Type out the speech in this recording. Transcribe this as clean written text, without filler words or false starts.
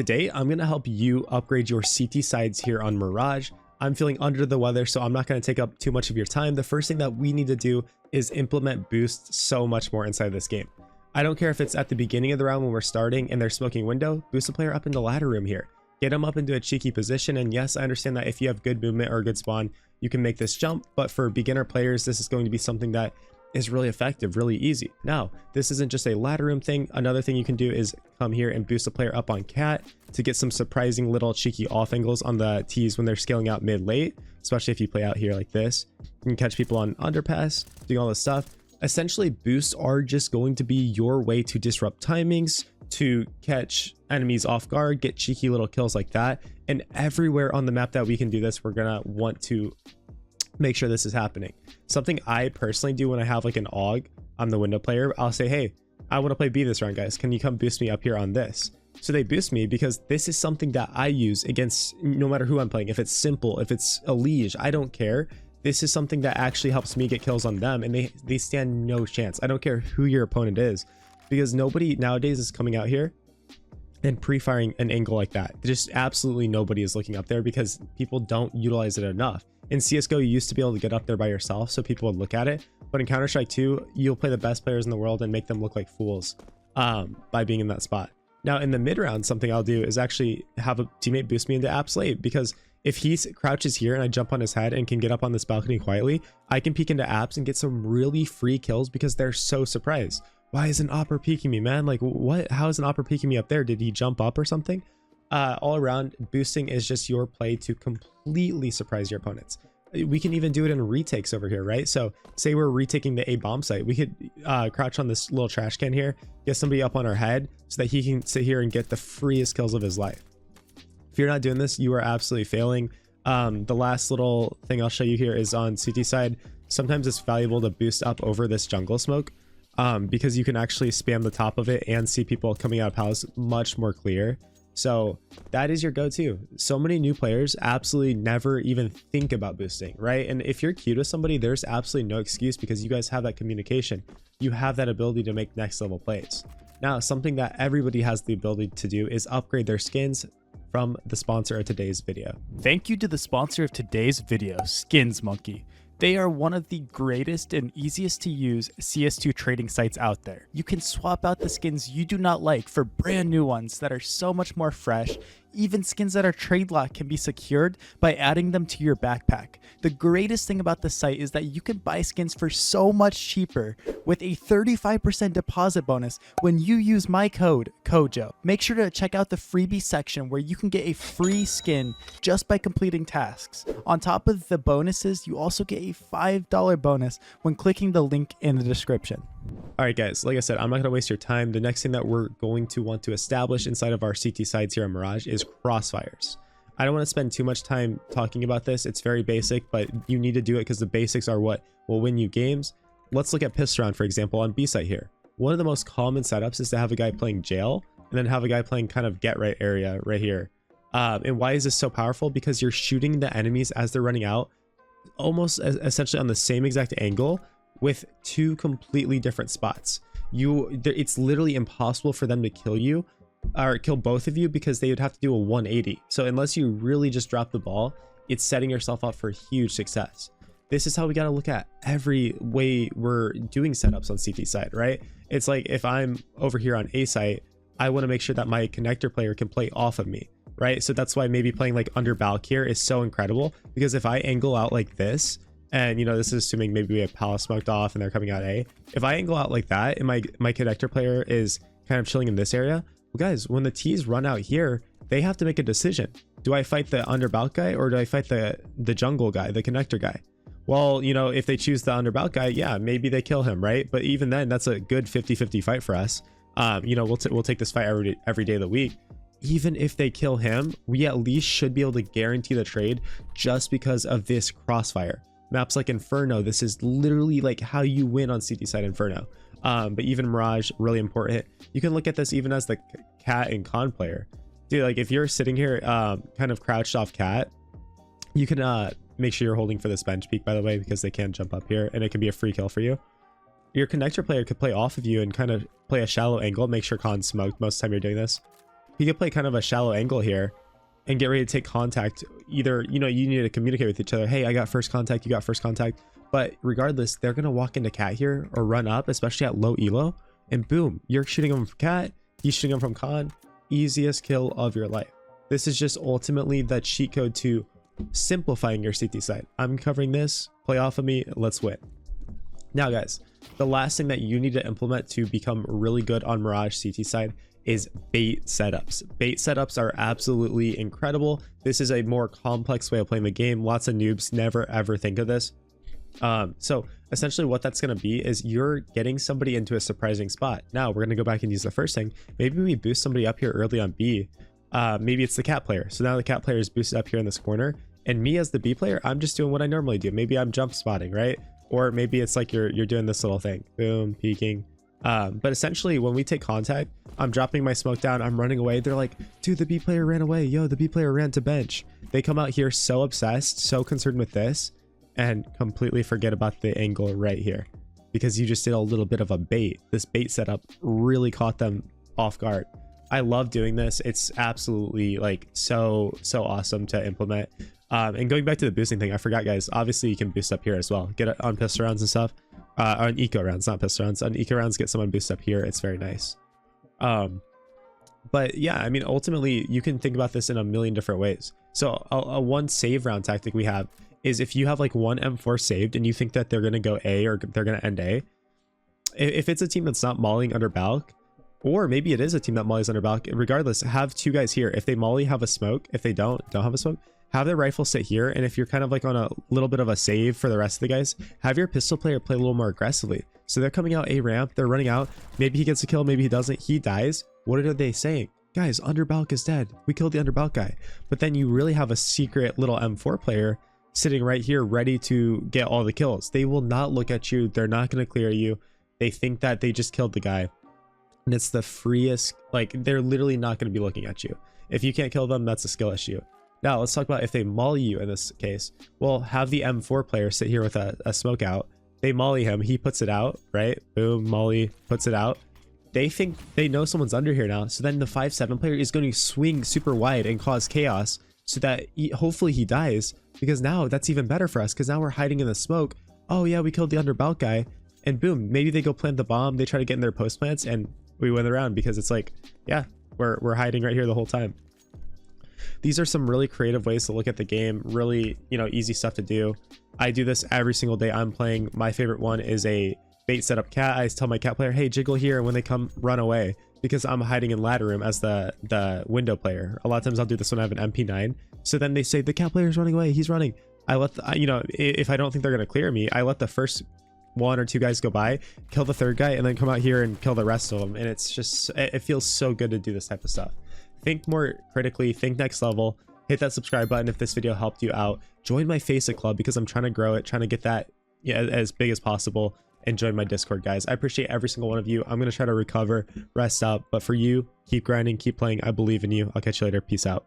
Today, I'm going to help you upgrade your CT sides here on Mirage. I'm feeling under the weather, so I'm not going to take up too much of your time. The first thing that we need to do is implement boost so much more inside this game. I don't care if it's at the beginning of the round when we're starting and they're smoking window, boost the player up in the ladder room here. Get them up into a cheeky position, and yes, I understand that if you have good movement or a good spawn, you can make this jump, but for beginner players, this is going to be something that is really effective, really easy. Now, this isn't just a ladder room thing. Another thing you can do is come here and boost the player up on cat to get some surprising little cheeky off angles on the T's when they're scaling out mid-late, especially if you play out here like this. You can catch people on underpass, doing all this stuff. Essentially, boosts are just going to be your way to disrupt timings, to catch enemies off guard, get cheeky little kills like that. And everywhere on the map that we can do this, we're gonna want to make sure this is happening. Something I personally do when I have like an AUG, I'm the window player, I'll say, hey, I want to play B this round, guys. Can you come boost me up here on this? So they boost me because this is something that I use against no matter who I'm playing. If it's simple, if it's a liege, I don't care. This is something that actually helps me get kills on them, and they stand no chance. I don't care who your opponent is, because nobody nowadays is coming out here and pre-firing an angle like that. Just absolutely nobody is looking up there because people don't utilize it enough. In CSGO, you used to be able to get up there by yourself so people would look at it, but in Counter-Strike 2, you'll play the best players in the world and make them look like fools by being in that spot. Now in the mid round, something I'll do is actually have a teammate boost me into apps late, because if he crouches here and I jump on his head and can get up on this balcony quietly, I can peek into apps and get some really free kills because they're so surprised. Why isn't Opera peeking me, man? Like, what? How is an Opera peeking me up there? Did he jump up or something? All around, boosting is just your play to completely surprise your opponents. We can even do it in retakes over here, right? So say we're retaking the A bomb site, we could crouch on this little trash can here, get somebody up on our head so that he can sit here and get the freest kills of his life. If you're not doing this, you are absolutely failing. The last little thing I'll show you here is on CT side. Sometimes it's valuable to boost up over this jungle smoke, because you can actually spam the top of it and see people coming out of palace much more clear. So that is your go-to. So many new players absolutely never even think about boosting, right? And if you're cute with somebody, there's absolutely no excuse because you guys have that communication. You have that ability to make next level plays. Now, something that everybody has the ability to do is upgrade their skins from the sponsor of today's video. Thank you to the sponsor of today's video, Skins Monkey. They are one of the greatest and easiest to use CS2 trading sites out there. You can swap out the skins you do not like for brand new ones that are so much more fresh. Even skins that are trade locked can be secured by adding them to your backpack. The greatest thing about the site is that you can buy skins for so much cheaper with a 35% deposit bonus when you use my code, CoJo. Make sure to check out the freebie section where you can get a free skin just by completing tasks. On top of the bonuses, you also get a $5 bonus when clicking the link in the description. All right, guys, like I said, I'm not going to waste your time. The next thing that we're going to want to establish inside of our CT sides here on Mirage is crossfires. I don't want to spend too much time talking about this. It's very basic, but you need to do it because the basics are what will win you games. Let's look at pistol round, for example, on B site here. One of the most common setups is to have a guy playing jail and then have a guy playing kind of get right area right here. And why is this so powerful? Because you're shooting the enemies as they're running out, almost essentially on the same exact angle, with two completely different spots. It's literally impossible for them to kill you or kill both of you because they would have to do a 180. So unless you really just drop the ball, it's setting yourself up for huge success. This is how we got to look at every way we're doing setups on CT side, right? It's like if I'm over here on A site, I want to make sure that my connector player can play off of me, right? So that's why maybe playing like under balk here is so incredible, because if I angle out like this, and you know, this is assuming maybe we have palace smoked off and they're coming out A. If I angle out like that and my connector player is kind of chilling in this area, well guys, when the T's run out here, they have to make a decision. Do I fight the under balk guy or do I fight the jungle guy, the connector guy? Well, you know, if they choose the under balk guy, yeah, maybe they kill him, right? But even then, that's a good 50-50 fight for us. You know, we'll take this fight every day of the week. Even if they kill him, we at least should be able to guarantee the trade just because of this crossfire. Maps like Inferno, this is literally like how you win on CT side Inferno. But even Mirage, really important. You can look at this even as the cat and con player. Dude, like if you're sitting here kind of crouched off cat, you can make sure you're holding for this bench peak, by the way, because they can't jump up here and it can be a free kill for you. Your connector player could play off of you and kind of play a shallow angle, make sure con's smoked most of the time you're doing this. he could play kind of a shallow angle here and get ready to take contact. Either, you know, you need to communicate with each other. Hey, I got first contact, you got first contact. But regardless, they're going to walk into cat here or run up, especially at low elo. And boom, you're shooting him from cat, he's shooting him from con. Easiest kill of your life. This is just ultimately the cheat code to simplifying your CT side. I'm covering this. Play off of me. Let's win. Now, guys, the last thing that you need to implement to become really good on Mirage CT side is bait setups. Bait setups are absolutely incredible. This is a more complex way of playing the game. Lots of noobs never ever think of this. So essentially what that's going to be is you're getting somebody into a surprising spot. Now we're going to go back and use the first thing. Maybe we boost somebody up here early on B. Maybe it's the cat player. So now the cat player is boosted up here in this corner, and me as the B player, I'm just doing what I normally do. Maybe I'm jump spotting, right? Or maybe it's like you're doing this little thing, boom, peeking. But essentially when we take contact, I'm dropping my smoke down, I'm running away. They're like, dude, the B player ran away. Yo, the B player ran to bench. They come out here so obsessed, so concerned with this, and completely forget about the angle right here because you just did a little bit of a bait. This bait setup really caught them off guard. I love doing this. It's absolutely like so awesome to implement. And going back to the boosting thing, I forgot, guys, obviously you can boost up here as well. Get it on pistol rounds and stuff, on eco rounds, not pistol rounds. On eco rounds, get someone boost up here. It's very nice. But yeah, I mean, ultimately you can think about this in a million different ways. So a one save round tactic we have is if you have like one M4 saved and you think that they're going to go A or they're going to end A, if it's a team that's not mollying under balk, or maybe it is a team that mollies under balk, regardless, have two guys here. If they molly, have a smoke. If they don't have a smoke, have their rifle sit here. And if you're kind of like on a little bit of a save for the rest of the guys, have your pistol player play a little more aggressively. So they're coming out A ramp, they're running out. Maybe he gets a kill, maybe he doesn't, he dies. What are they saying? Guys, under balk is dead. We killed the under balk guy. But then you really have a secret little M4 player sitting right here ready to get all the kills. They will not look at you. They're not going to clear you. They think that they just killed the guy. And it's the freest, like, they're literally not going to be looking at you. If you can't kill them, that's a skill issue. Now let's talk about if they molly you in this case. Well, have the M4 player sit here with a smoke out. They molly him, he puts it out, right? Boom, molly, puts it out. They think they know someone's under here now. So then the 5-7 player is going to swing super wide and cause chaos so that hopefully he dies, because now that's even better for us because now we're hiding in the smoke. Oh yeah, we killed the under balk guy, and boom, maybe they go plant the bomb, they try to get in their post plants, and we win the round because it's like, yeah, we're hiding right here the whole time. These are some really creative ways to look at the game, really, you know, easy stuff to do. I do this every single day I'm playing. My favorite one is a bait setup cat. I tell my cat player, hey, jiggle here, and when they come, run away, because I'm hiding in ladder room as the window player. A lot of times I'll do this when I have an MP9. So then they say the cat player is running away, he's running. I let you know, if I don't think they're gonna clear me, I let the first one or two guys go by, kill the third guy, and then come out here and kill the rest of them. And it's just, it feels so good to do this type of stuff. Think more critically, think next level, hit that subscribe button if this video helped you out. Join my Facebook club because I'm trying to grow it, trying to get that as big as possible, and join my Discord, guys. I appreciate every single one of you. I'm going to try to recover, rest up, but for you, keep grinding, keep playing. I believe in you. I'll catch you later. Peace out.